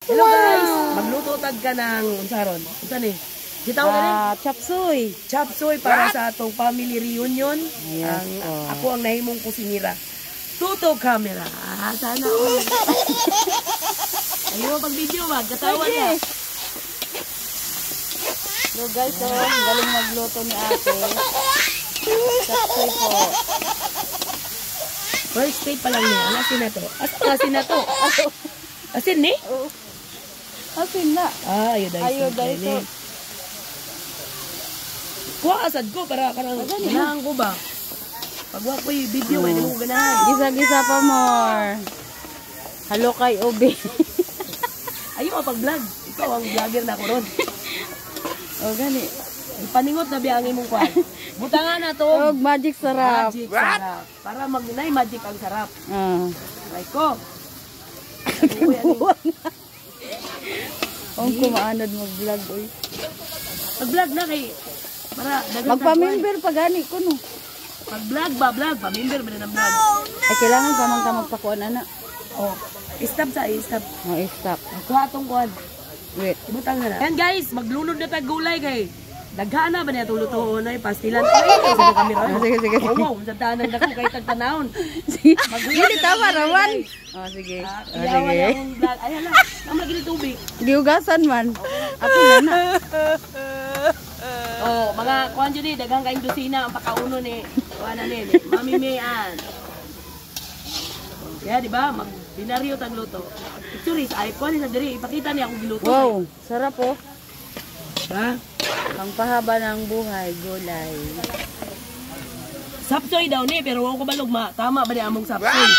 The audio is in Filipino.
Hello guys, magluto tag ka ng unsaron. Unsa ni? Gitaw ka ni? Chop suey. Chop suey para sa atong family reunion. Yes, ako ang nahimong kusinira. Tuto camera. Sana all. Ayaw pag video wag katawan ka. So guys, ang galing magluto ni ate. Chop suey po. First take pa lang niya. Asin na to. Asin na to. Asin ni? Oo. Asin na. Ayun dahil. Kuha asad ko para karang ganahan ko ba? Pagwa ko yung video, hindi mo ganahan. Gisa-gisa pa more. Halo kay Obi. Ayaw pag-vlog. Ikaw ang vlogger na ko ron. O gani. Paningot na biyangin mong kwan. Butangan na to. Magic sarap. Magic sarap. Para magnay magic ang sarap. Try ko. Ang kumaanad mag-vlog oy. Mag-vlog na kay para magpa-member pa gani ko no. Mag-vlog ba vlog, pa-member ba ng vlog. Ay kailangan pa man ka magpakuan ana. Oh, stop sa stop. Oh, stop. Kuha tong kuan. Wait. Butang na. Yan guys, maglunod na tag gulay kay. Daghana ba niya tulutuon ay pastilan. Ay, sa camera. Sige. Wow, sa tanan dako kay tagtanawon. Hindi tama raman. Oh, sige. Sige. Ay hala, ang lagi tubig. Giugasan man. Apo na. Oh, mga kuan jud ni daghang kaing dosina ang pakauno ni kuan ni Mami Mayan. Kaya di ba, mag binaryo tag luto. Pictures ay kuan ni sa diri ipakita niya akong giluto. Wow, sarap oh. Ha? Pangpahaba ng buhay, gulay. Sapsoy daw ni pero wala ko balog ma. Tama ba ni among sapsoy?